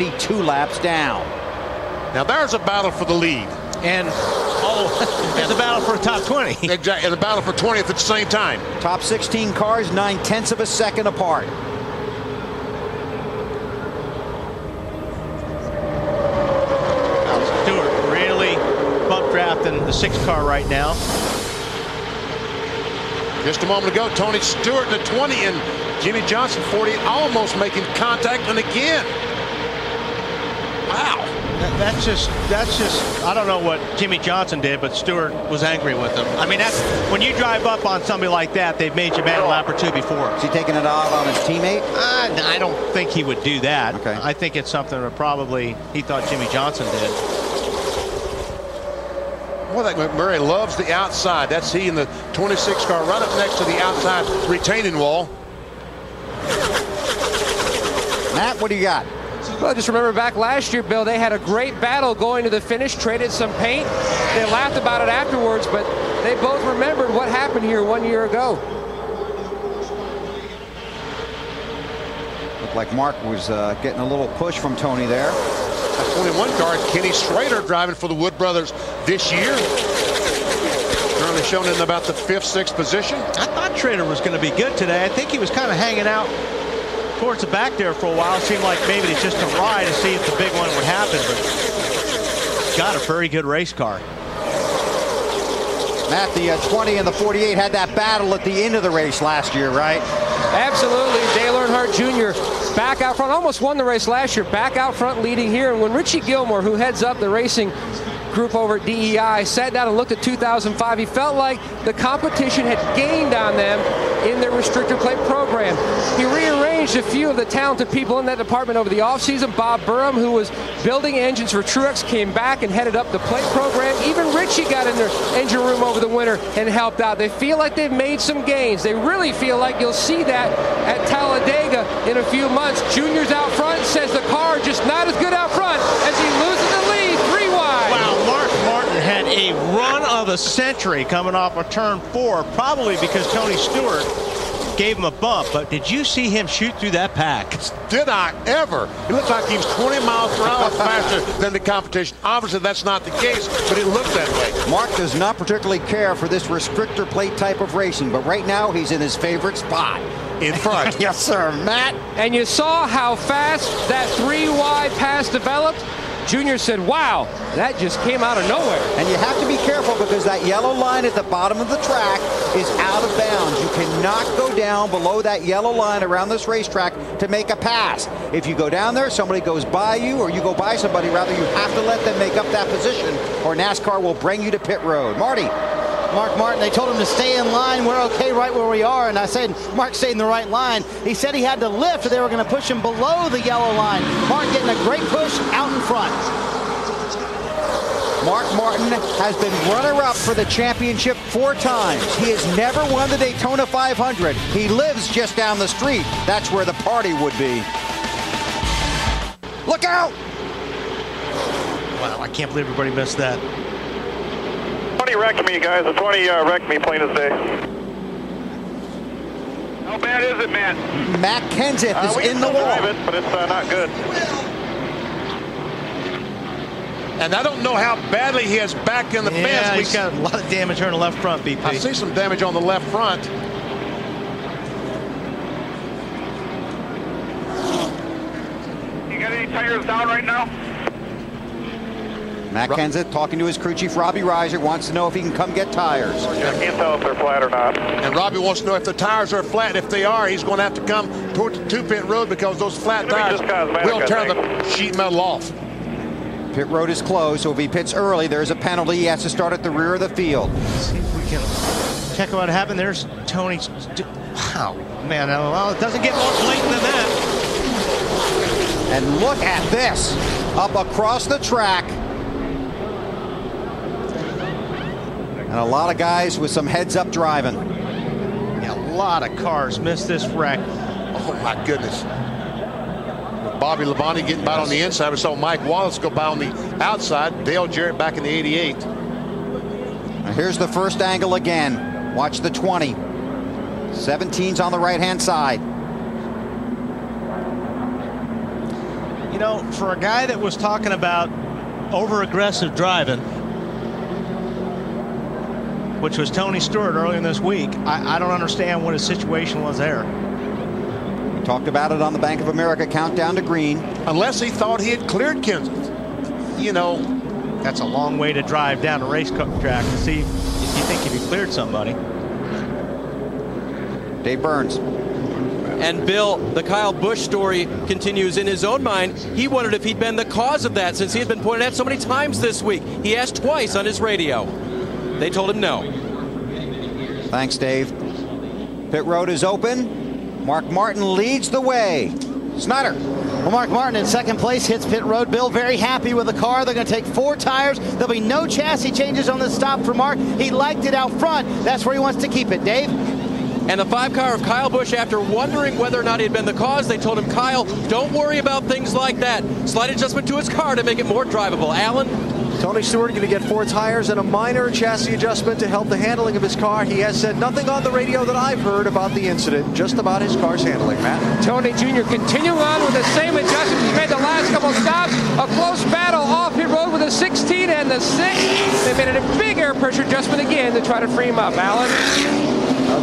72 laps down. Now there's a battle for the lead. And there's a battle for a top 20. Exactly, and a battle for 20th at the same time. Top 16 cars 9/10 of a second apart. Stewart really bump drafting the 6 car right now. Just a moment ago, Tony Stewart in the 20 and Jimmy Johnson 40 almost making contact, and again. Wow. That's just I don't know what Jimmy Johnson did, but Stewart was angry with him. I mean, that's when you drive up on somebody like that, they've made you mad a lap or two before. Is he taking it out on his teammate? I don't think he would do that. Okay. I think it's something that probably he thought Jimmy Johnson did. Well, that McMurray loves the outside. That's he in the 26 car right up next to the outside retaining wall. Matt, what do you got? Well, just remember back last year, Bill, they had a great battle going to the finish, traded some paint. They laughed about it afterwards, but they both remembered what happened here 1 year ago. Looked like Mark was getting a little push from Tony there. That 21 car, Kenny Schrader driving for the Wood Brothers this year. Currently shown in about the 5th, 6th position. I thought Schrader was going to be good today. I think he was kind of hanging out towards the back there for a while. It seemed like maybe it's just a ride to see if the big one would happen, but he's got a very good race car. Matt, the 20 and the 48 had that battle at the end of the race last year, right? Absolutely. Dale Earnhardt Jr. back out front, almost won the race last year, back out front leading here. And when Richie Gilmore, who heads up the racing group over at DEI, sat down and looked at 2005, he felt like the competition had gained on them in their restrictor plate program. He rearranged a few of the talented people in that department over the offseason. Bob Burham, who was building engines for Truex, came back and headed up the plate program. Even Richie got in their engine room over the winter and helped out. They feel like they've made some gains. They really feel like you'll see that at Talladega in a few months. Junior's out front, says the car just not as good out front as he loses the lead 3 wide. Wow, Mark Martin had a run of the century coming off of turn 4, probably because Tony Stewart gave him a bump, but did you see him shoot through that pack? Did I ever? It looked like he was 20 miles per hour faster than the competition. Obviously, that's not the case, but it looked that way. Mark does not particularly care for this restrictor plate type of racing, but right now he's in his favorite spot. In front. Yes, sir, Matt. And you saw how fast that 3 wide pass developed. Junior said, wow, that just came out of nowhere. And you have to be careful because that yellow line at the bottom of the track is out of bounds. You cannot go down below that yellow line around this racetrack to make a pass. If you go down there, somebody goes by you, or you go by somebody, rather, you have to let them make up that position, or NASCAR will bring you to pit road. Marty. Mark Martin, they told him to stay in line. We're okay right where we are. And I said, Mark stayed in the right line. He said he had to lift or they were going to push him below the yellow line. Mark getting a great push out in front. Mark Martin has been runner-up for the championship 4 times. He has never won the Daytona 500. He lives just down the street. That's where the party would be. Look out! Wow, I can't believe everybody missed that. 20 wrecked me, guys. The 20 wrecked me plain as day. How bad is it, man? Matt Kenseth is in the wall. Drive it, but it's not good. And I don't know how badly he has back in the fence. Yeah, he's got a lot of damage on the left front, BP. I see some damage on the left front. You got any tires down right now? Matt Kenseth talking to his crew chief, Robbie Reiser, wants to know if he can come get tires. I can't tell if they're flat or not. And Robbie wants to know if the tires are flat. If they are, he's going to have to come toward the 2-pit road because those flat tires will tear the sheet metal off. Pit road is closed, so if he pits early, there's a penalty. He has to start at the rear of the field. Let's see if we can check what happened. There's Tony. Wow, man, well, it doesn't get more blatant than that. And look at this, up across the track. And a lot of guys with some heads-up driving. Yeah, a lot of cars missed this wreck. Oh, my goodness. Bobby Labonte getting by on the inside. We saw Mike Wallace go by on the outside. Dale Jarrett back in the 88. Now here's the first angle again. Watch the 20. 17's on the right-hand side. You know, for a guy that was talking about over-aggressive driving, which was Tony Stewart earlier this week, I don't understand what his situation was there. We talked about it on the Bank of America countdown to green. Unless he thought he had cleared Kenseth. You know, that's a long way to drive down a race track to see if you think if you cleared somebody. Dave Burns. And Bill, the Kyle Busch story continues in his own mind. He wondered if he'd been the cause of that since he had been pointed at so many times this week. He asked twice on his radio. They told him no. Thanks, Dave. Pit road is open. Mark Martin leads the way. Snyder. Well, Mark Martin in second place hits pit road. Bill very happy with the car. They're going to take 4 tires. There'll be no chassis changes on the stop for Mark. He liked it out front. That's where he wants to keep it. Dave? And the 5 car of Kyle Busch, after wondering whether or not he had been the cause, they told him, Kyle, don't worry about things like that. Slight adjustment to his car to make it more drivable. Alan? Tony Stewart going to get 4 tires and a minor chassis adjustment to help the handling of his car. He has said nothing on the radio that I've heard about the incident, just about his car's handling, Matt. Tony Jr. continuing on with the same adjustments he made the last couple of stops. A close battle off pit road with a 16 and the 6. They made a big air pressure adjustment again to try to free him up. Alan?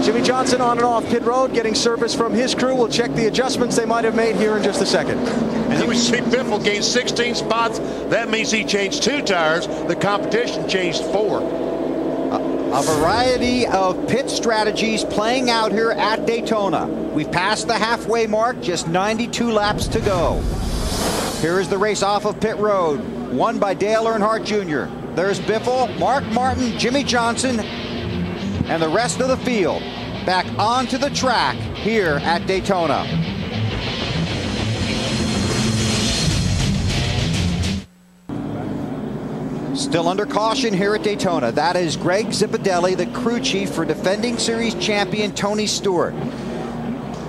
Jimmy Johnson on and off pit road, getting service from his crew. We'll check the adjustments they might have made here in just a second. And then we see Biffle gain 16 spots. That means he changed 2 tires. The competition changed 4. A variety of pit strategies playing out here at Daytona. We've passed the halfway mark, just 92 laps to go. Here is the race off of pit road, won by Dale Earnhardt Jr. There's Biffle, Mark Martin, Jimmy Johnson, and the rest of the field back onto the track here at Daytona. Still under caution here at Daytona. That is Greg Zipadelli, the crew chief for defending series champion Tony Stewart.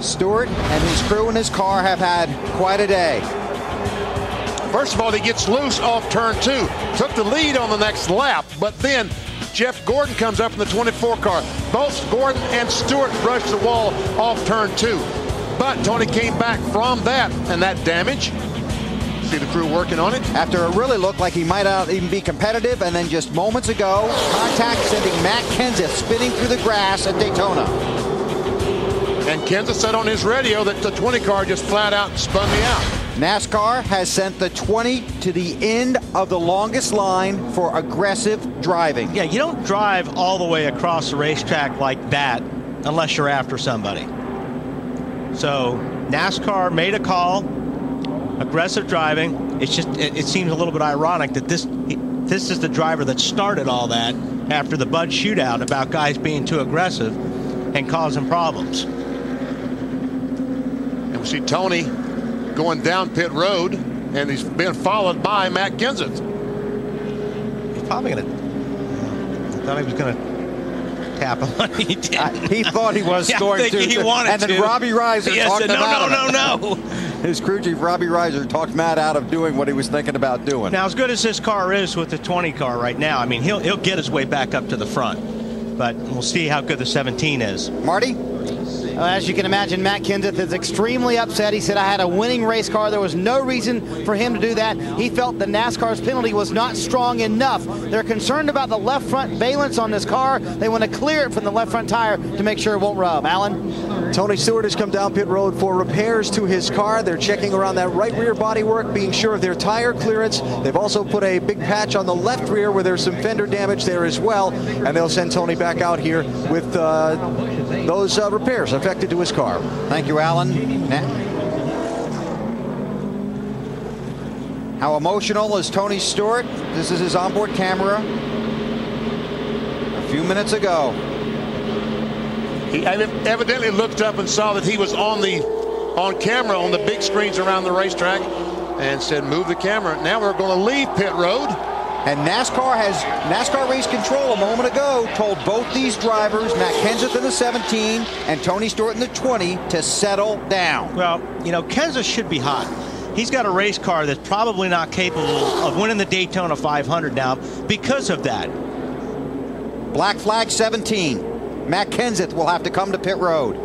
Stewart and his crew and his car have had quite a day. First of all, he gets loose off turn 2. Took the lead on the next lap, but then Jeff Gordon comes up in the 24 car. Both Gordon and Stewart brushed the wall off turn 2. But Tony came back from that, and that damage. See the crew working on it. After it really looked like he might not even be competitive, and then just moments ago, contact sending Matt Kenseth spinning through the grass at Daytona. And Kenseth said on his radio that the 20 car just flat out spun me out. NASCAR has sent the 20 to the end of the longest line for aggressive driving. Yeah, you don't drive all the way across the racetrack like that unless you're after somebody. So NASCAR made a call, aggressive driving. It's just, it seems a little bit ironic that this is the driver that started all that after the Bud shootout about guys being too aggressive and causing problems. And we see Tony going down pit road, and he's been followed by Matt Kenseth. He's probably going to. I thought he was going to tap him. He didn't. He thought he was going to. He wanted and then to. Robbie Reiser talked him out of it. No. His crew chief, Robbie Reiser, talked Matt out of doing what he was thinking about doing. Now, as good as this car is with the 20 car right now, I mean, he'll get his way back up to the front. But we'll see how good the 17 is. Marty? As you can imagine, Matt Kenseth is extremely upset. He said, I had a winning race car. There was no reason for him to do that. He felt the NASCAR's penalty was not strong enough. They're concerned about the left front valence on this car. They want to clear it from the left front tire to make sure it won't rub. Alan? Tony Stewart has come down pit road for repairs to his car. They're checking around that right rear bodywork, being sure of their tire clearance. They've also put a big patch on the left rear where there's some fender damage there as well. And they'll send Tony back out here with those repairs affected to his car. Thank you, Alan. How emotional is Tony Stewart? This is his onboard camera a few minutes ago. He evidently looked up and saw that he was on camera on the big screens around the racetrack and said, move the camera. Now we're going to leave pit road. And NASCAR Race Control a moment ago told both these drivers, Matt Kenseth in the 17 and Tony Stewart in the 20, to settle down. Well, you know, Kenseth should be hot. He's got a race car that's probably not capable of winning the Daytona 500 now because of that. Black flag 17. Matt Kenseth will have to come to pit road.